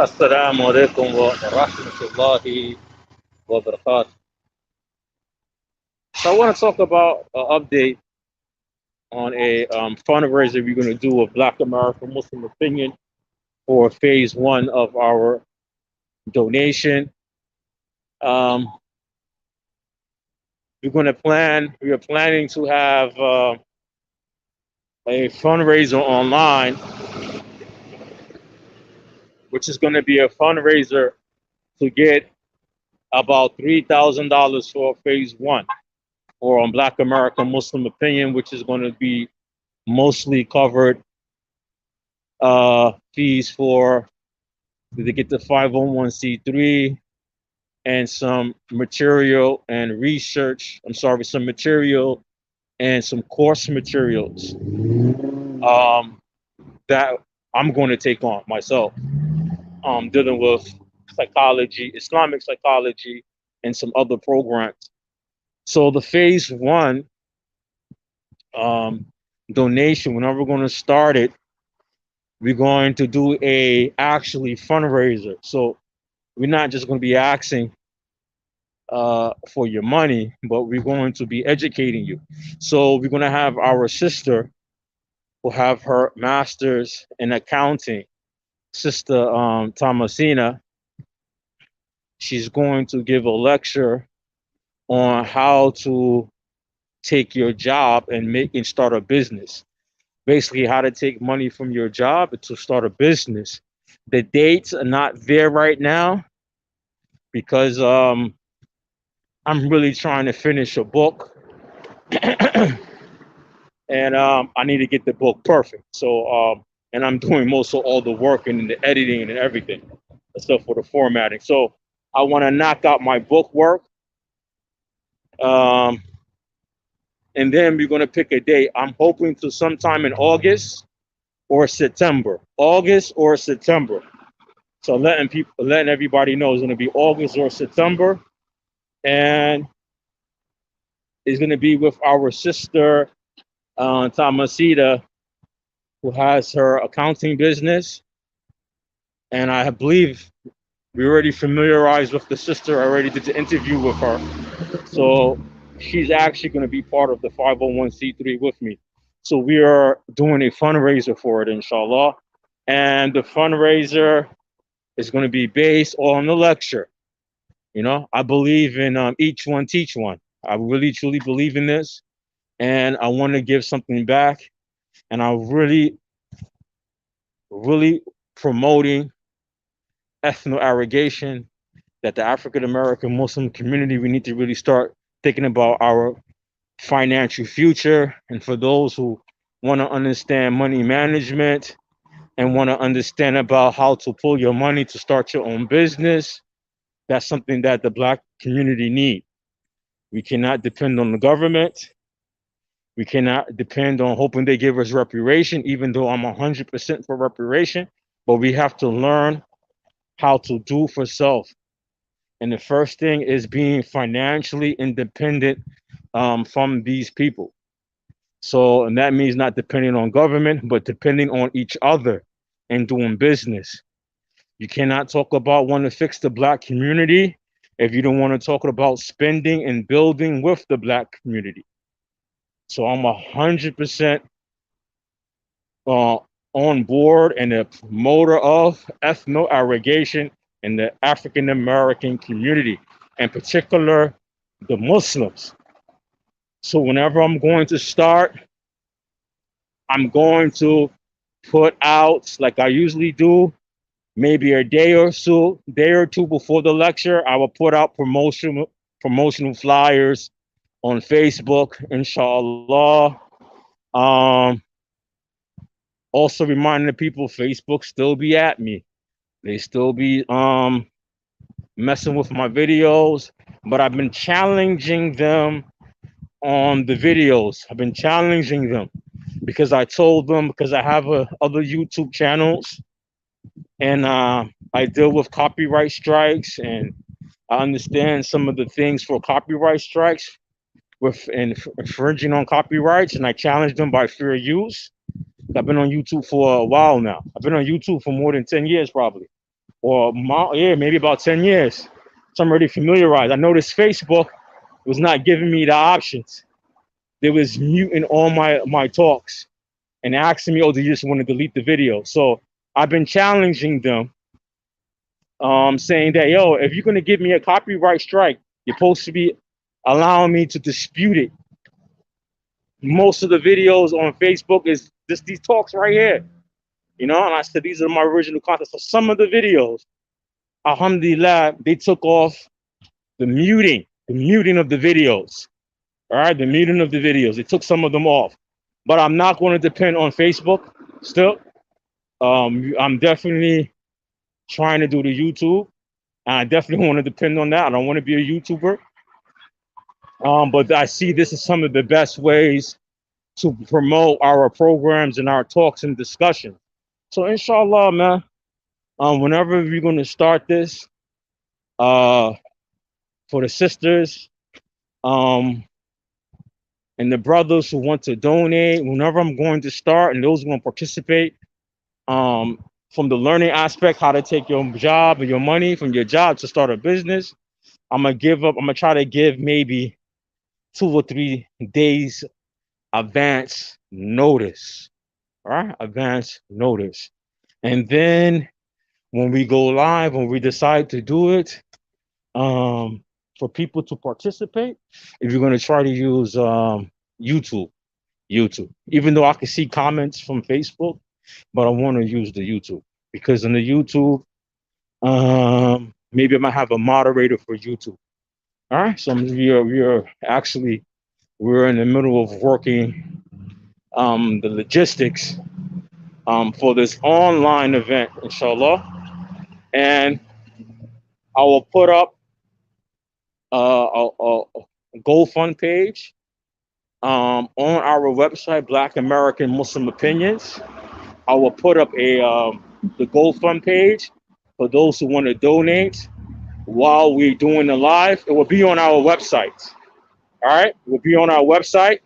Assalamu alaikum wa rahmatullahi wa barakatuh. So I want to talk about an update on a fundraiser we're going to do of Black American Muslim Opinion for phase one of our donation. Um, we are planning to have a fundraiser online, which is going to be a fundraiser to get about $3,000 for phase one, or on Black American Muslim Opinion, which is going to be mostly covered fees for to get the 501c3 and some material and research. I'm sorry, some material and some course materials that I'm going to take on myself, dealing with psychology, Islamic psychology, and some other programs. So the phase one donation, whenever we're going to start it, we're going to do a actually fundraiser. So we're not just going to be asking for your money, but we're going to be educating you. So we're going to have our sister who have her master's in accounting, Sister Thomasina. She's going to give a lecture on how to take your job and make and start a business. Basically, how to take money from your job to start a business. The dates are not there right now because I'm really trying to finish a book, and I need to get the book perfect. So, and I'm doing most of all the work and the editing and everything, except for the formatting. So, I want to knock out my book work, um, and then we're going to pick a date. I'm hoping to sometime in August or September. August or September. So letting everybody know it's going to be August or September, and it's going to be with our sister Tamasita, who has her accounting business, and I believe we already familiarized with the sister. I already did the interview with her, so she's actually going to be part of the 501c3 with me. So we are doing a fundraiser for it, inshallah, and the fundraiser is going to be based on the lecture. You know, I believe in each one teach one. I really truly believe in this, and I want to give something back. And I really promoting ethno arrogation, that the African American Muslim community, we need to really start thinking about our financial future. And for those who want to understand money management and want to understand about how to pull your money to start your own business, that's something that the Black community need. We cannot depend on the government. We cannot depend on hoping they give us reparation, even though I'm 100% for reparation. But we have to learn how to do for self. And the first thing is being financially independent from these people. So, and that means not depending on government, but depending on each other and doing business. You cannot talk about wanting to fix the Black community if you don't want to talk about spending and building with the Black community. So I'm 100% on board and a promoter of ethno arrogation in the African American community, in particular the Muslims. So whenever I'm going to start, I'm going to put out, like I usually do, maybe a day or two before the lecture, I will put out promotional flyers on Facebook, inshallah. Um, Also reminding the people, Facebook still be at me. They still be messing with my videos, but I've been challenging them on the videos. I've been challenging them because I told them, because I have other YouTube channels, and I deal with copyright strikes, and I understand some of the things for copyright strikes with infringing on copyrights, and I challenged them by fair use. I've been on YouTube for a while now. I've been on YouTube for more than 10 years, probably, yeah, maybe about 10 years. So I'm already familiarized. I noticed Facebook was not giving me the options. They was muting all my talks and asking me, oh, do you just want to delete the video? So I've been challenging them, saying that, yo, if you're going to give me a copyright strike, you're supposed to be allowing me to dispute it. Most of the videos on Facebook is just these talks right here, you know. And I said these are my original content. So some of the videos, alhamdulillah, they took off the muting of the videos. All right, the muting of the videos. They took some of them off, but I'm not going to depend on Facebook still. I'm definitely trying to do the YouTube, and I definitely want to depend on that. I don't want to be a YouTuber, but I see this is some of the best ways to promote our programs and our talks and discussions. So inshallah, man, whenever we're going to start this, uh, for the sisters, um, and the brothers who want to donate, whenever I'm going to start, and those who want to participate, um, from the learning aspect, how to take your job or your money from your job to start a business, I'm gonna give up. I'm gonna try to give maybe 2 or 3 days advance notice. All right, advance notice, and then when we go live, when we decide to do it, um, for people to participate, if you're gonna try to use YouTube, YouTube, even though I can see comments from Facebook, but I want to use the YouTube because in the YouTube, maybe I might have a moderator for YouTube. All right, so we are actually we're in the middle of working the logistics for this online event, inshallah, and I will put up a GoFund page on our website, Black American Muslim Opinions. I will put up the GoFund page for those who want to donate while we're doing the live. It will be on our website. All right, it will be on our website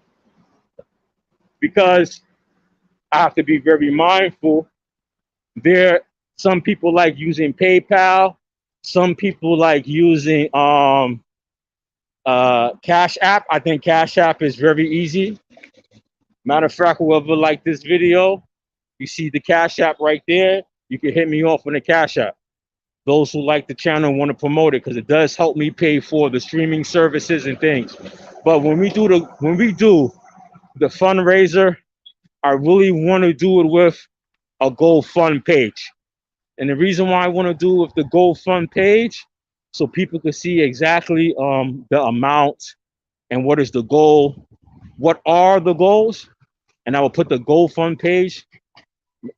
because I have to be very mindful. There, some people like using PayPal. Some people like using Cash App. I think Cash App is very easy. Matter of fact, whoever liked this video, you see the Cash App right there. You can hit me off on the Cash App. Those who like the channel want to promote it because it does help me pay for the streaming services and things. But when we do the fundraiser, I really want to do it with a GoFund page. And the reason why I want to do it with the GoFund page, so people can see exactly the amount and what is the goal, what are the goals, and I will put the GoFund page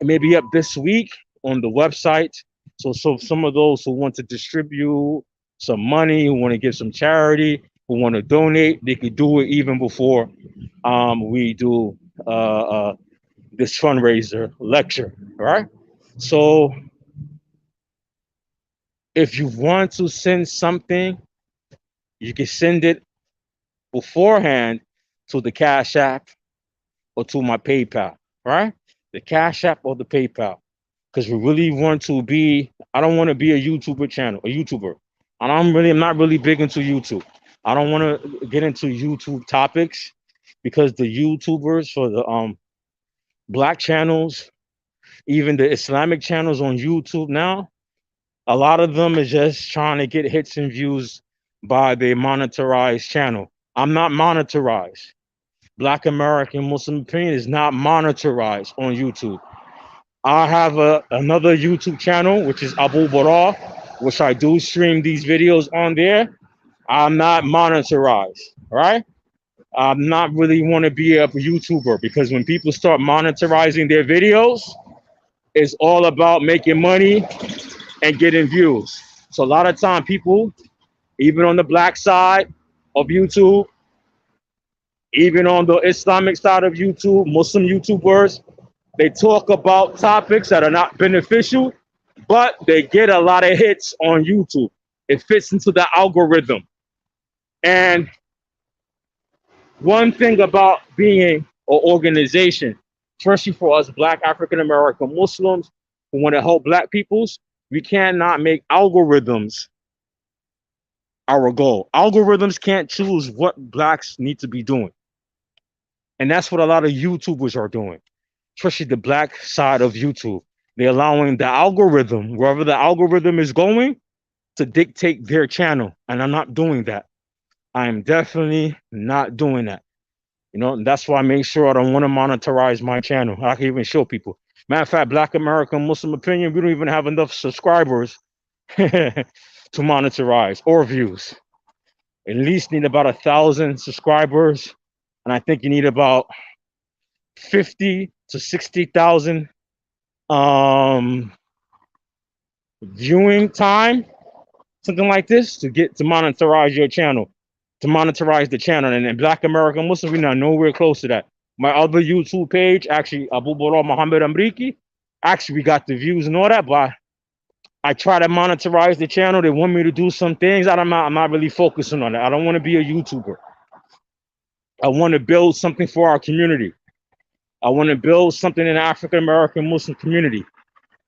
maybe up this week on the website. So some of those who want to distribute some money, who want to give some charity, who want to donate, they could do it even before we do this fundraiser lecture. All right. So if you want to send something, you can send it beforehand to the Cash App or to my PayPal. Right? The Cash App or the PayPal. Because we really want to be, I don't want to be a YouTuber channel, a YouTuber. And I'm not really big into YouTube. I don't want to get into YouTube topics because the YouTubers for the black channels, even the Islamic channels on YouTube now, a lot of them is just trying to get hits and views by the monetized channel. I'm not monetized. Black American Muslim Opinion is not monetized on YouTube. I have another YouTube channel, which is Abul Baraa, which I do stream these videos on there. I'm not monetized, right? I'm not really want to be a YouTuber because when people start monetizing their videos, it's all about making money and getting views. So a lot of time people, even on the black side of YouTube, even on the Islamic side of YouTube, Muslim YouTubers, they talk about topics that are not beneficial, but they get a lot of hits on YouTube. It fits into the algorithm. And one thing about being an organization, especially for us Black African American Muslims who want to help Black peoples, We cannot make algorithms our goal. Algorithms can't choose what blacks need to be doing. And that's what a lot of YouTubers are doing, especially the black side of YouTube. They're allowing the algorithm, wherever the algorithm is going, to dictate their channel. And I'm not doing that. I am definitely not doing that. You know, and that's why I make sure I don't want to monetize my channel. I can even show people. Matter of fact, Black American Muslim Opinion, we don't even have enough subscribers to monetize or views. At least need about 1,000 subscribers, and I think you need about 50 to 60,000 um, viewing time, something like this, to get to monetize your channel, to monetize the channel. And in Black American Muslim, we're not nowhere close to that. My other YouTube page, actually, Abul Muhammad Amreeki, actually, we got the views and all that, but I try to monetize the channel. They want me to do some things. I'm not really focusing on it. I don't want to be a YouTuber. I want to build something for our community. I want to build something in the African American Muslim community.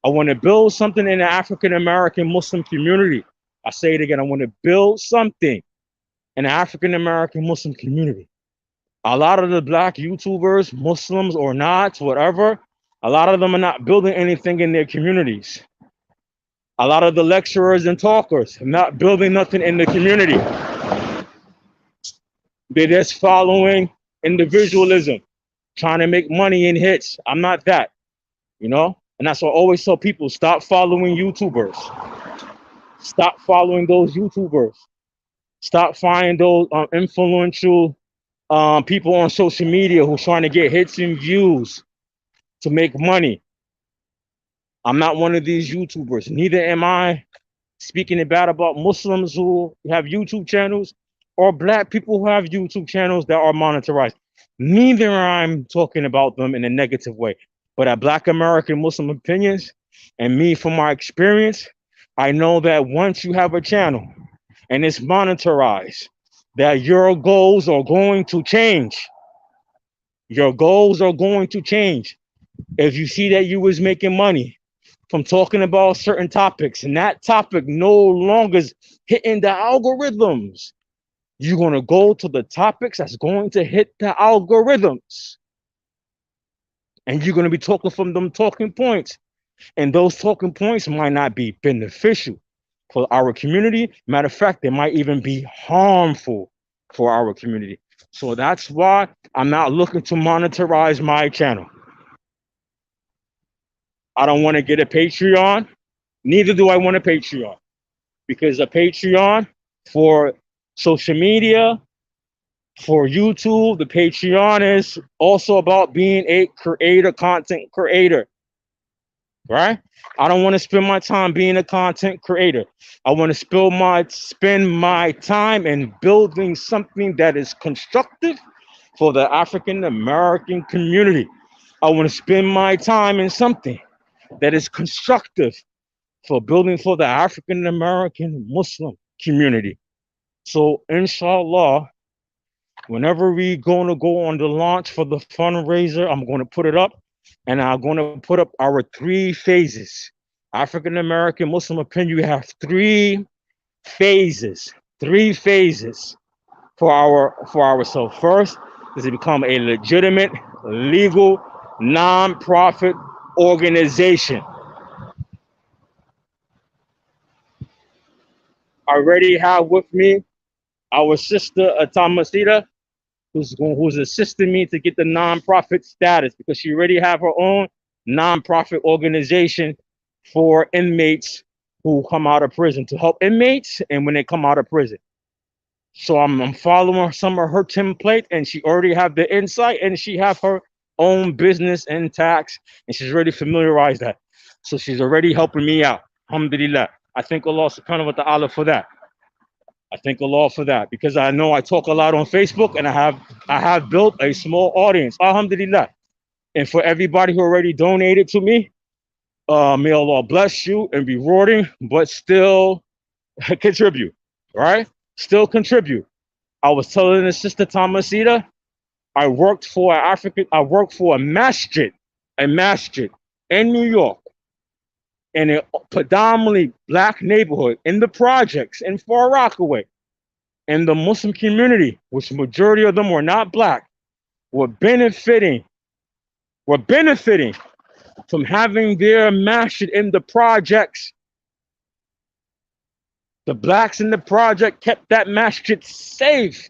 I want to build something in the African American Muslim community. I say it again. I want to build something in the African American Muslim community. A lot of the black YouTubers, Muslims or not, whatever, a lot of them are not building anything in their communities. A lot of the lecturers and talkers are not building nothing in the community. They're just following individualism, trying to make money in hits. I'm not that, you know? And that's why I always tell people, stop following YouTubers. Stop following those YouTubers. Stop finding those influential people on social media who's trying to get hits and views to make money. I'm not one of these YouTubers. Neither am I speaking bad about Muslims who have YouTube channels or black people who have YouTube channels that are monetized. Neither I'm talking about them in a negative way. But at Black American Muslim Opinions, and me from my experience, I know that once you have a channel and it's monetized, that your goals are going to change. Your goals are going to change. If you see that you was making money from talking about certain topics and that topic no longer is hitting the algorithms, you're going to go to the topics that's going to hit the algorithms. And you're going to be talking from them talking points. And those talking points might not be beneficial for our community. Matter of fact, they might even be harmful for our community. So that's why I'm not looking to monetize my channel. I don't want to get a Patreon. Neither do I want a Patreon. Because a Patreon for social media, for YouTube, the Patreon is also about being a creator, content creator. Right? I don't want to spend my time being a content creator. I want to spend my time in building something that is constructive for the African American community. I want to spend my time in something that is constructive for building for the African American Muslim community. So inshallah, whenever we going to go on the launch for the fundraiser, I'm going to put it up, and I'm going to put up our 3 phases. African American Muslim Opinion, you have 3 phases. 3 phases for ourselves. First is to become a legitimate, legal, non-profit organization. I already have with me our sister Atamasita, who's assisting me to get the nonprofit status, because she already have her own nonprofit organization for inmates who come out of prison, to help inmates and when they come out of prison. So I'm following some of her template, and she already have the insight, and she have her own business and tax, and she's already familiarized that. So she's already helping me out. Alhamdulillah. I thank Allah subhanahu wa ta'ala for that. I thank Allah for that, because I know I talk a lot on Facebook, and I have built a small audience. Alhamdulillah. And for everybody who already donated to me, may Allah bless you and be rewarding, but still contribute, right? Still contribute. I was telling the sister Thomasita, I worked for a masjid in New York. in a predominantly black neighborhood in the projects in Far Rockaway, and the Muslim community, which the majority of them were not black, were benefiting from having their masjid in the projects. The blacks in the project kept that masjid safe,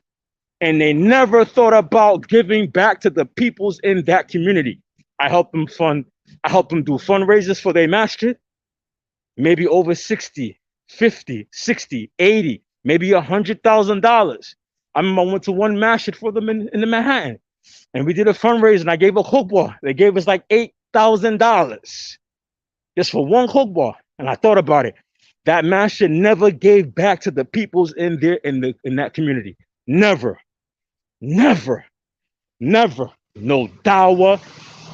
and they never thought about giving back to the peoples in that community. I helped them do fundraisers for their masjid, maybe over 60, 50, 60, 80, maybe $100,000. I remember I went to one masjid for them in the Manhattan, and we did a fundraiser, and I gave a khutbah. They gave us like $8,000 just for one khutbah. And I thought about it. That masjid never gave back to the peoples in that community. Never, never, never. No dawah,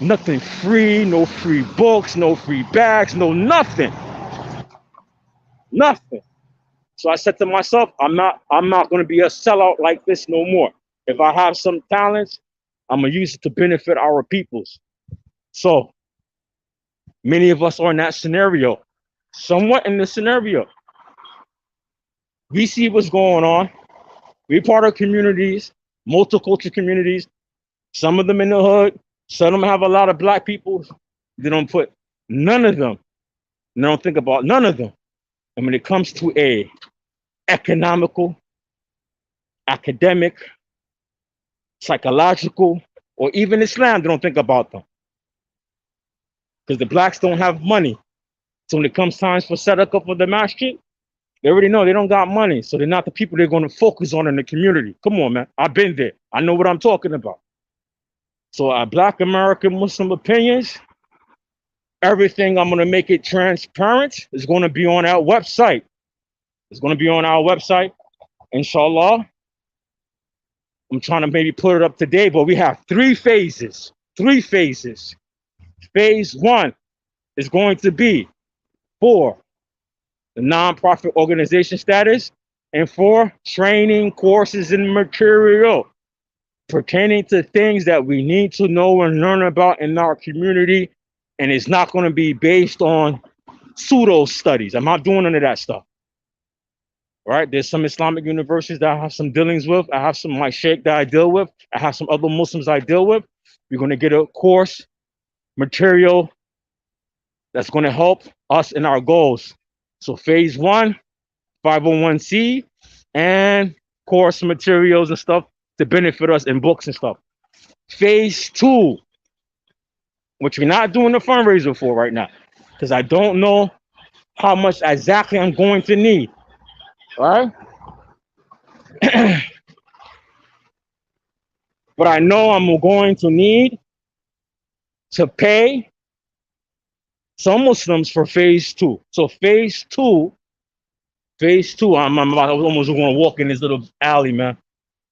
nothing free, no free books, no free bags, no nothing. Nothing. So I said to myself, I'm not going to be a sellout like this no more. If I have some talents, I'm going to use it to benefit our peoples. So many of us are in that scenario, somewhat in the scenario. We see what's going on. We're part of communities, multicultural communities. Some of them in the hood, some of them have a lot of black people. They don't put none of them. They don't think about none of them. And when it comes to a economical, academic, psychological, or even Islam, they don't think about them. Because the blacks don't have money. So when it comes times for sadaqah for the masjid, they already know they don't got money. So they're not the people they're going to focus on in the community. Come on, man. I've been there. I know what I'm talking about. So our Black American Muslim opinions, everything, I'm going to make it transparent. It's going to be on our website. It's going to be on our website, inshallah. I'm trying to maybe put it up today, but we have 3 phases. 3 phases. Phase 1 is going to be for the nonprofit organization status and for training courses and material pertaining to things that we need to know and learn about in our community. And it's not going to be based on pseudo studies. I'm not doing none of that stuff. All right, there's some Islamic universities that I have some dealings with. I have some my sheikh that I deal with. I have some other Muslims I deal with. We're going to get a course material that's going to help us in our goals. So phase 1, 501c, and course materials and stuff to benefit us in books and stuff. Phase 2, which we're not doing the fundraiser for right now, because I don't know how much exactly I'm going to need. All right? But I know I'm going to need to pay some Muslims for phase 2. So phase 2, I'm almost going to walk in this little alley, man.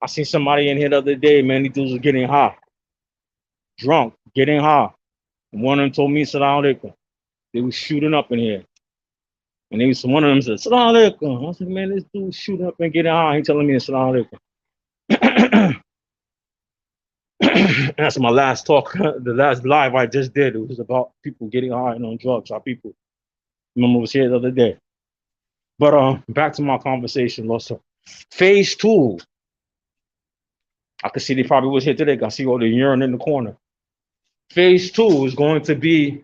I seen somebody in here the other day, man. These dudes are getting high, drunk, getting high. One of them told me, Salaam alaikum. They was shooting up in here. And one of them said, Salaam alaikum. I was like, man, this dude's shooting up and getting high. He telling me, Salaam alaikum. That's my last talk. The last live I just did, it was about people getting high and on drugs. Our people. Remember, was here the other day. But back to my conversation, also. Phase 2. I could see they probably was here today. I see all the urine in the corner. Phase 2 is going to be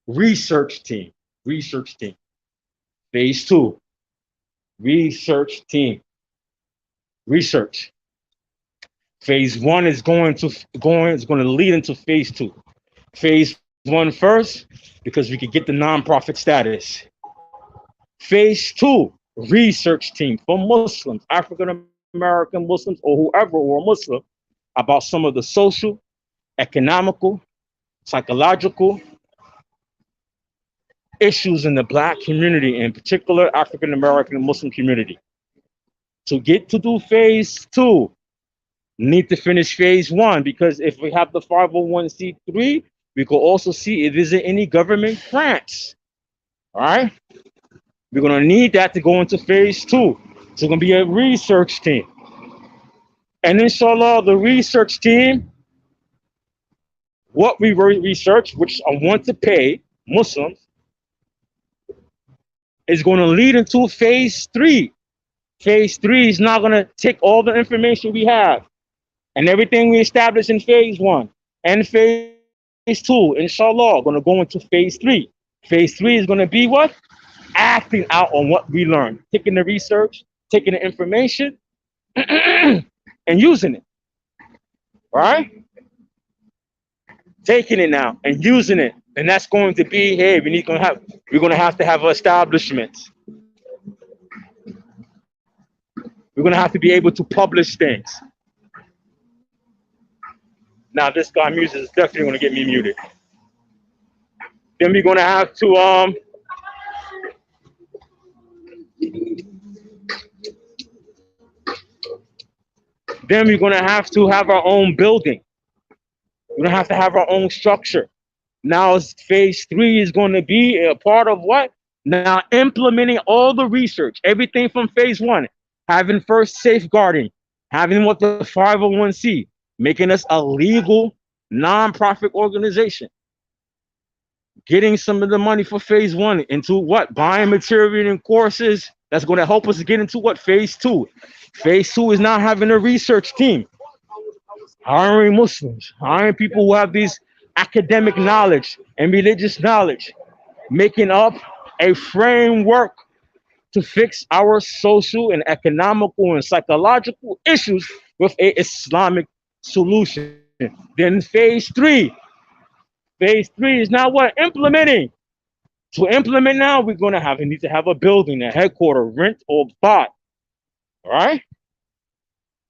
research team. Phase 2, research team. Research. Phase 1 is going to lead into phase 2. Phase 1 first, because we could get the nonprofit status. Phase 2, research team for Muslims, African American Muslims, or whoever were Muslim, about some of the social, economical, psychological issues in the Black community, in particular African American Muslim community. To get to do phase 2, need to finish phase 1, because if we have the 501c3, we could also see if there's any government grants. All right, we're going to need that to go into phase 2. So it's going to be a research team. And inshallah, the research team, what we research, which I want to pay, Muslims is going to lead into phase three. Phase three is not going to take all the information we have and everything we established in phase one and phase two, inshallah, going to go into phase three. Phase three is going to be what? Acting out on what we learned, taking the research, taking the information, and using it, right? Taking it now and using it. And that's going to be, hey, we're going to have establishments. We're going to have to be able to publish things. Now, this guy music is definitely going to get me muted. Then we're going to have to have our own building. We're gonna have to have our own structure. Now, phase three is going to be a part of what? Now, implementing all the research, everything from phase one, having first safeguarding, having what the 501c, making us a legal nonprofit organization, getting some of the money for phase one into what? Buying material and courses. That's going to help us get into what? Phase two. Phase two is now having a research team, hiring Muslims, hiring people who have these academic knowledge and religious knowledge, making up a framework to fix our social and economical and psychological issues with a Islamic solution. Then phase three is now what? Implementing. To implement now, we're going to need to have a building, a headquarters, rent or buy. All right.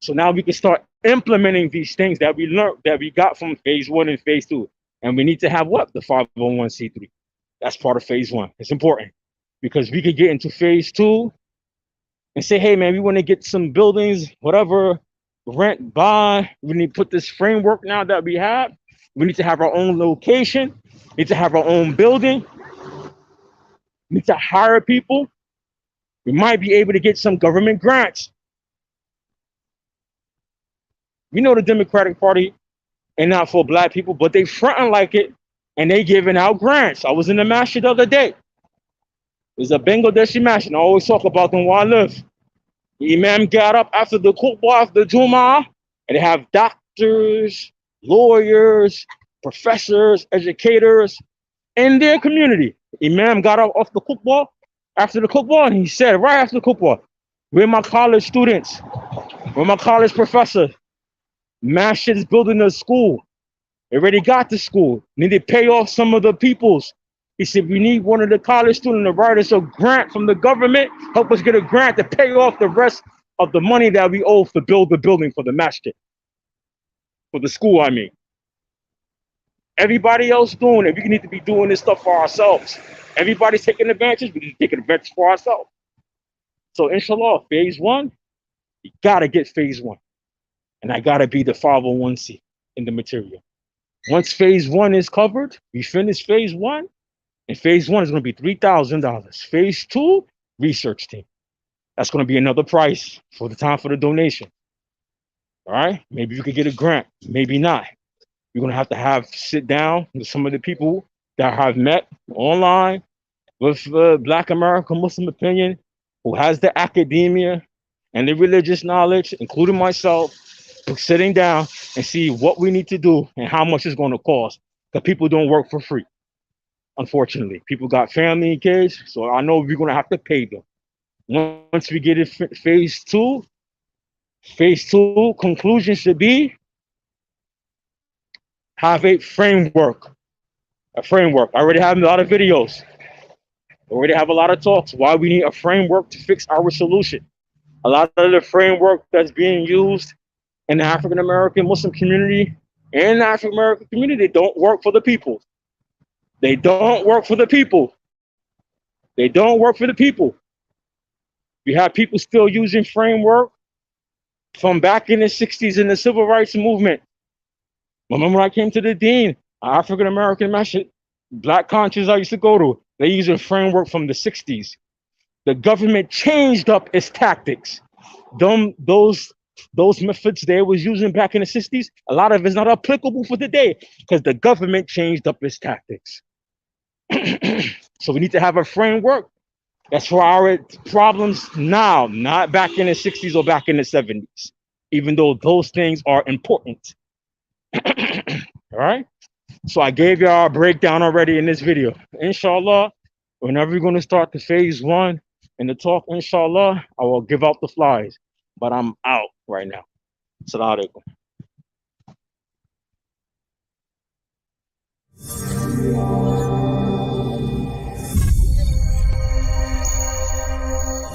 So now we can start implementing these things that we learned, that we got from phase one and phase two. And we need to have what? The 501c3. That's part of phase one. It's important because we could get into phase two and say, hey, man, we want to get some buildings, whatever, rent, buy. We need to put this framework now that we have. We need to have our own location, need to have our own building, need to hire people. We might be able to get some government grants. We know the Democratic Party ain't not for black people, but they fronting like it and they giving out grants. I was in the masjid the other day. There's a Bangladeshi masjid. I always talk about them where I live. The imam got up after the khutbah, after the Jummah, and they have doctors, lawyers, professors, educators in their community. The imam got up off the khutbah, after the khutbah, and he said, right after the khutbah, we're my college students, we're my college professors. Masjid is building a school. They already got the school. Need to pay off some of the peoples. He said, we need one of the college students to write us a grant from the government, help us get a grant to pay off the rest of the money that we owe to build the building for the masjid. For the school, I mean. Everybody else doing it. We need to be doing this stuff for ourselves. Everybody's taking advantage. We need to take advantage for ourselves. So inshallah, phase one, you gotta get phase one. And I gotta be the 501c in the material. Once phase one is covered, we finish phase one, and phase one is gonna be $3,000. Phase two, research team. That's gonna be another price for the time for the donation. All right, maybe you could get a grant, maybe not. You're gonna have sit down with some of the people that have met online with Black American Muslim opinion, who has the academia and the religious knowledge, including myself, sitting down and see what we need to do and how much it's going to cost. Because people don't work for free. Unfortunately, people got family and kids, so I know we're going to have to pay them. Once we get it phase two conclusion should be have a framework. A framework. I already have a lot of videos. I already have a lot of talks why we need a framework to fix our solution. A lot of the framework that's being used in the African American Muslim community and the African American community, they don't work for the people. They don't work for the people. They don't work for the people. You have people still using framework from back in the 60s in the civil rights movement. Remember when I came to the Dean, African American masjid, black conscience I used to go to, they use a framework from the 60s. The government changed up its tactics. Those methods they was using back in the 60s, a lot of it's not applicable for today because the government changed up its tactics. So we need to have a framework that's for our problems now, not back in the 60s or back in the 70s, even though those things are important. All right. So I gave y'all a breakdown already in this video. Inshallah, whenever we're going to start the phase one and the talk, inshallah, I will give out the flies. But I'm out right now. Assalamu alaikum.